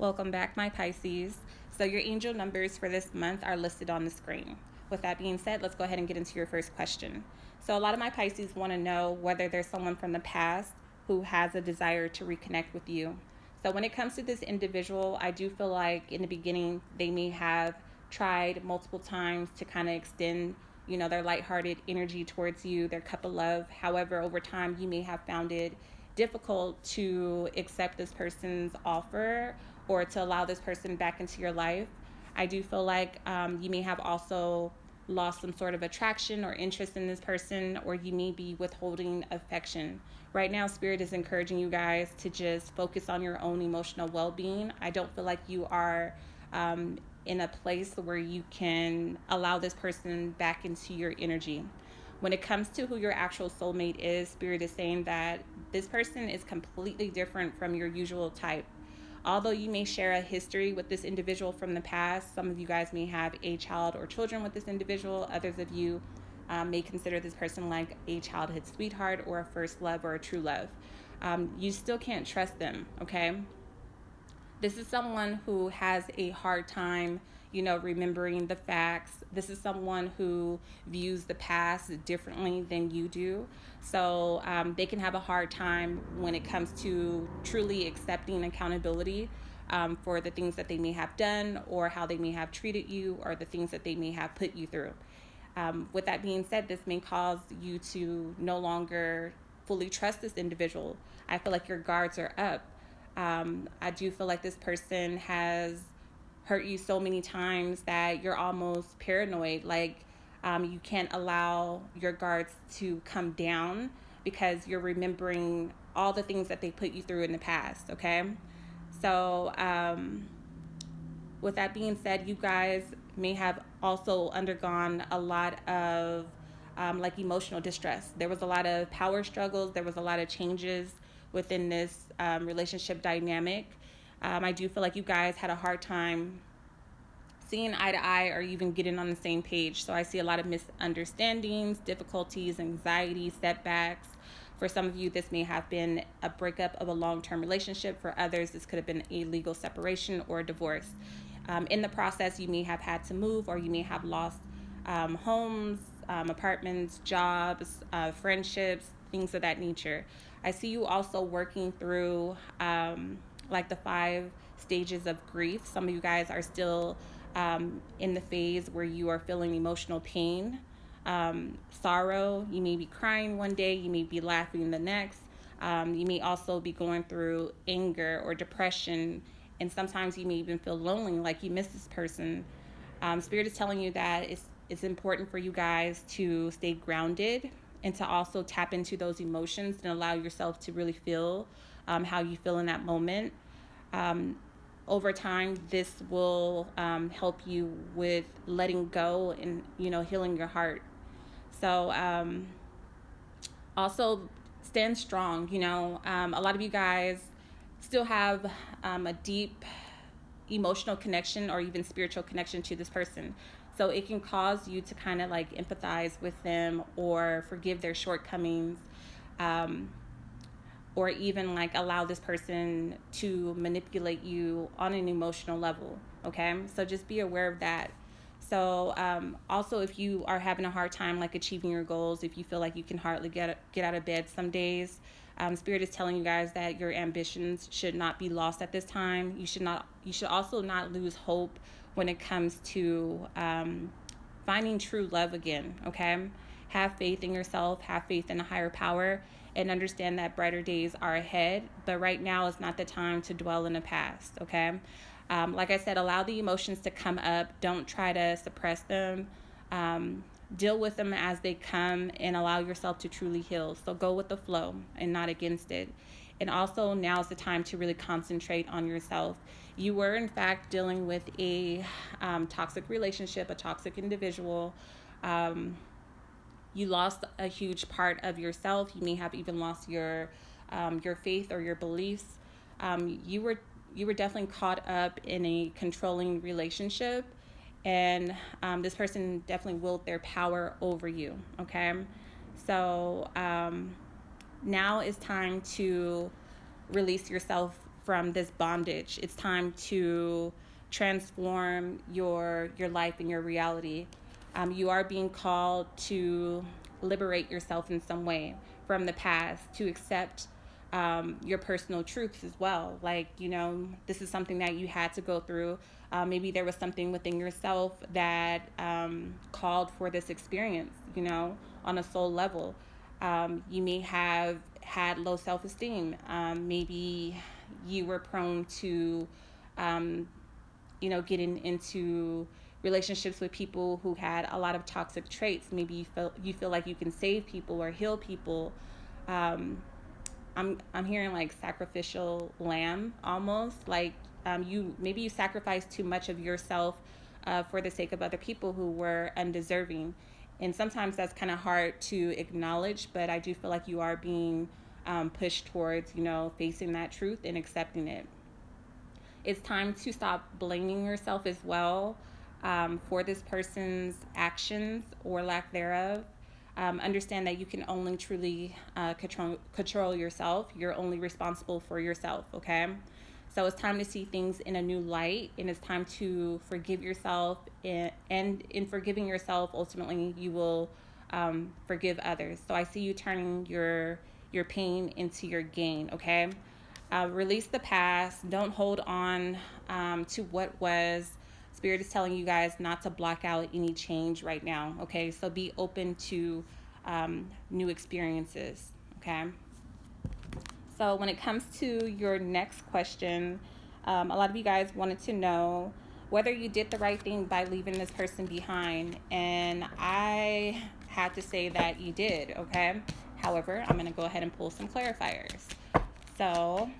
Welcome back, my Pisces. So your angel numbers for this month are listed on the screen. With that being said, let's go ahead and get into your first question. So a lot of my Pisces want to know whether there's someone from the past who has a desire to reconnect with you. So when it comes to this individual, I do feel like in the beginning they may have tried multiple times to kind of extend their lighthearted energy towards you, their cup of love. However, over time you may have found it difficult to accept this person's offer or to allow this person back into your life. I do feel like you may have also lost some sort of attraction or interest in this person, or you may be withholding affection. Right now, Spirit is encouraging you guys to just focus on your own emotional well-being. I don't feel like you are in a place where you can allow this person back into your energy. When it comes to who your actual soulmate is, Spirit is saying that this person is completely different from your usual type. Although you may share a history with this individual from the past, some of you guys may have a child or children with this individual. Others of you may consider this person like a childhood sweetheart or a first love or a true love. You still can't trust them, okay? This is someone who has a hard time, remembering the facts. This is someone who views the past differently than you do. So they can have a hard time when it comes to truly accepting accountability for the things that they may have done or how they may have treated you or the things that they may have put you through. With that being said, this may cause you to no longer fully trust this individual. I feel like your guards are up. I do feel like this person has hurt you so many times that you're almost paranoid. Like you can't allow your guards to come down because you're remembering all the things that they put you through in the past, okay? So with that being said, you guys may have also undergone a lot of like emotional distress. There was a lot of power struggles. There was a lot of changes within this relationship dynamic. I do feel like you guys had a hard time seeing eye to eye or even getting on the same page. So I see a lot of misunderstandings, difficulties, anxiety, setbacks. For some of you, this may have been a breakup of a long-term relationship. For others, this could have been a legal separation or a divorce. In the process, you may have had to move, or you may have lost homes, apartments, jobs, friendships, things of that nature. I see you also working through like the 5 stages of grief. Some of you guys are still in the phase where you are feeling emotional pain, sorrow. You may be crying one day, you may be laughing the next. You may also be going through anger or depression, and sometimes you may even feel lonely, like you miss this person. Spirit is telling you that it's important for you guys to stay grounded and to also tap into those emotions and allow yourself to really feel how you feel in that moment. Over time, this will help you with letting go and, healing your heart. So also stand strong. A lot of you guys still have a deep emotional connection or even spiritual connection to this person. So it can cause you to kind of like empathize with them or forgive their shortcomings, or even like allow this person to manipulate you on an emotional level. Okay, so just be aware of that. So also, if you are having a hard time like achieving your goals, if you feel like you can hardly get out of bed some days, Spirit is telling you guys that your ambitions should not be lost at this time. You should also not lose hope when it comes to finding true love again. Okay, have faith in yourself, have faith in a higher power, and understand that brighter days are ahead. But right now is not the time to dwell in the past. Okay. Like I said, allow the emotions to come up. Don't try to suppress them. Deal with them as they come and allow yourself to truly heal. So go with the flow and not against it. And also now is the time to really concentrate on yourself. You were in fact dealing with a toxic relationship, a toxic individual. You lost a huge part of yourself. You may have even lost your faith or your beliefs. You were definitely caught up in a controlling relationship, and this person definitely willed their power over you. Okay, so now is time to release yourself from this bondage. It's time to transform your life and your reality. You are being called to liberate yourself in some way from the past, to accept your personal truths as well. Like, this is something that you had to go through. Maybe there was something within yourself that called for this experience, on a soul level. You may have had low self-esteem. Maybe you were prone to, getting into relationships with people who had a lot of toxic traits. Maybe you feel like you can save people or heal people. I'm hearing like sacrificial lamb almost, like maybe you sacrificed too much of yourself for the sake of other people who were undeserving. And sometimes that's kind of hard to acknowledge, but I do feel like you are being pushed towards, facing that truth and accepting it. It's time to stop blaming yourself as well for this person's actions or lack thereof. Understand that you can only truly control yourself. You're only responsible for yourself, okay? So it's time to see things in a new light, and it's time to forgive yourself. And in forgiving yourself, ultimately, you will forgive others. So I see you turning your pain into your gain, okay? Release the past. Don't hold on to what was. Spirit is telling you guys not to block out any change right now, okay? So be open to new experiences, okay? So when it comes to your next question, a lot of you guys wanted to know whether you did the right thing by leaving this person behind. And I had to say that you did, okay? However, I'm going to go ahead and pull some clarifiers. So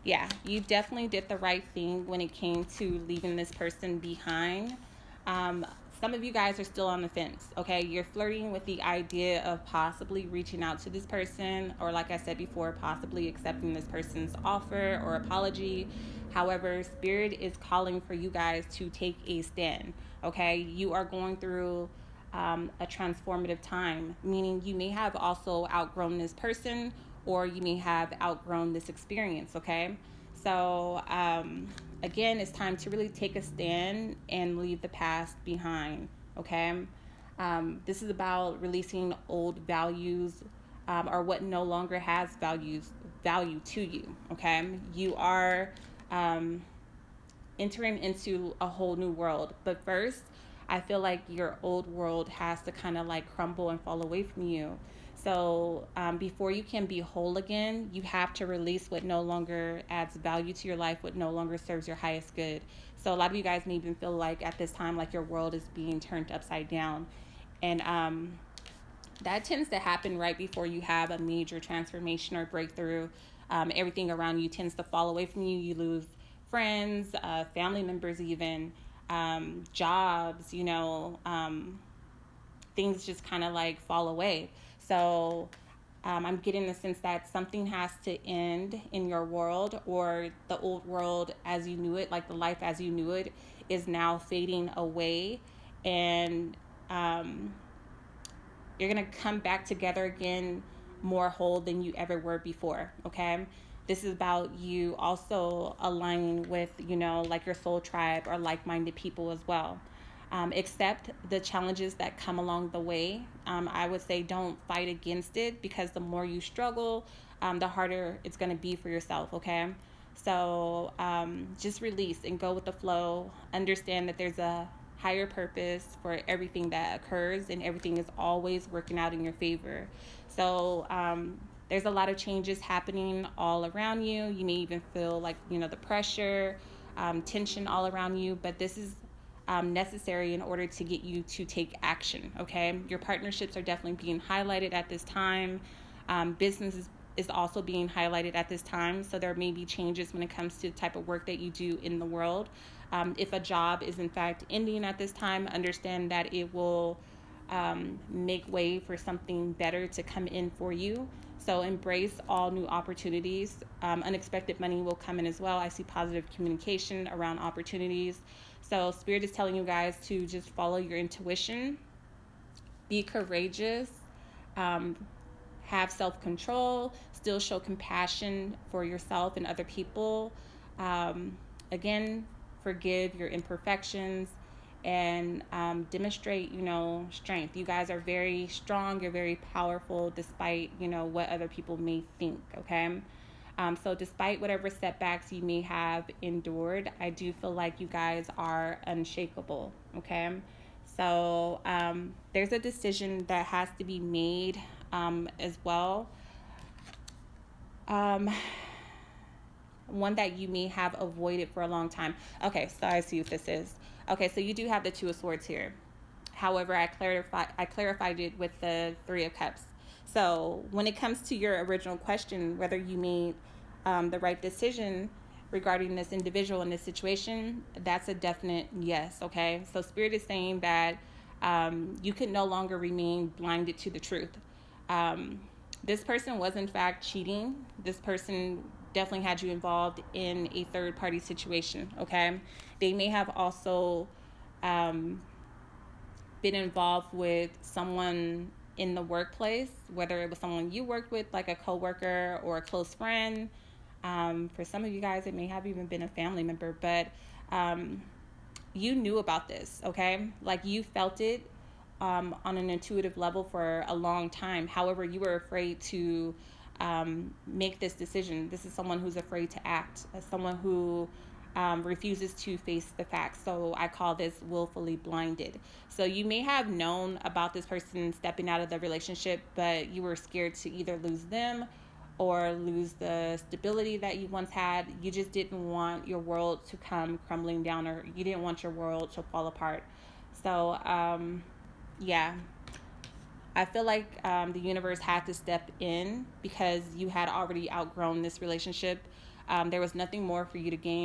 yeah, you definitely did the right thing when it came to leaving this person behind. Some of you guys are still on the fence, okay? You're flirting with the idea of possibly reaching out to this person, or like I said before, possibly accepting this person's offer or apology. However, Spirit is calling for you guys to take a stand, okay? You are going through a transformative time, meaning you may have also outgrown this person, or you may have outgrown this experience, okay? So, again, it's time to really take a stand and leave the past behind, okay? This is about releasing old values or what no longer has value to you, okay? You are entering into a whole new world. But first, I feel like your old world has to kind of like crumble and fall away from you. So before you can be whole again, you have to release what no longer adds value to your life, what no longer serves your highest good. So a lot of you guys may even feel like at this time, like your world is being turned upside down. And that tends to happen right before you have a major transformation or breakthrough. Everything around you tends to fall away from you. You lose friends, family members even, jobs, things just kind of like fall away. So I'm getting the sense that something has to end in your world, or the old world as you knew it, like the life as you knew it, is now fading away. And you're going to come back together again more whole than you ever were before, okay? This is about you also aligning with, like your soul tribe or like-minded people as well. Accept the challenges that come along the way. I would say don't fight against it, because the more you struggle, the harder it's going to be for yourself, okay? So just release and go with the flow. Understand that there's a higher purpose for everything that occurs, and everything is always working out in your favor. So there's a lot of changes happening all around you. You may even feel like, the pressure, tension all around you, but this is necessary in order to get you to take action, okay? Your partnerships are definitely being highlighted at this time. Business is also being highlighted at this time, so there may be changes when it comes to the type of work that you do in the world. If a job is in fact ending at this time, understand that it will make way for something better to come in for you. So embrace all new opportunities. Unexpected money will come in as well. I see positive communication around opportunities. So Spirit is telling you guys to just follow your intuition, be courageous, have self-control, still show compassion for yourself and other people. Again, forgive your imperfections and demonstrate, strength. You guys are very strong. You're very powerful despite, what other people may think, okay? So despite whatever setbacks you may have endured, I do feel like you guys are unshakable, okay? So there's a decision that has to be made as well. One that you may have avoided for a long time. Okay, so I see what this is. Okay, so you do have the Two of Swords here. However, I clarified it with the Three of Cups. So when it comes to your original question, whether you made the right decision regarding this individual in this situation, that's a definite yes, okay? So Spirit is saying that you can no longer remain blinded to the truth. This person was in fact cheating. This person definitely had you involved in a third party situation, okay? They may have also been involved with someone in the workplace, whether it was someone you worked with, like a coworker or a close friend. For some of you guys, it may have even been a family member, but you knew about this, okay? Like you felt it on an intuitive level for a long time. However, you were afraid to make this decision. This is someone who's afraid to act, someone who refuses to face the facts. So I call this willfully blinded. So you may have known about this person stepping out of the relationship, but you were scared to either lose them or lose the stability that you once had. You just didn't want your world to come crumbling down, or you didn't want your world to fall apart. So yeah, I feel like the universe had to step in because you had already outgrown this relationship. There was nothing more for you to gain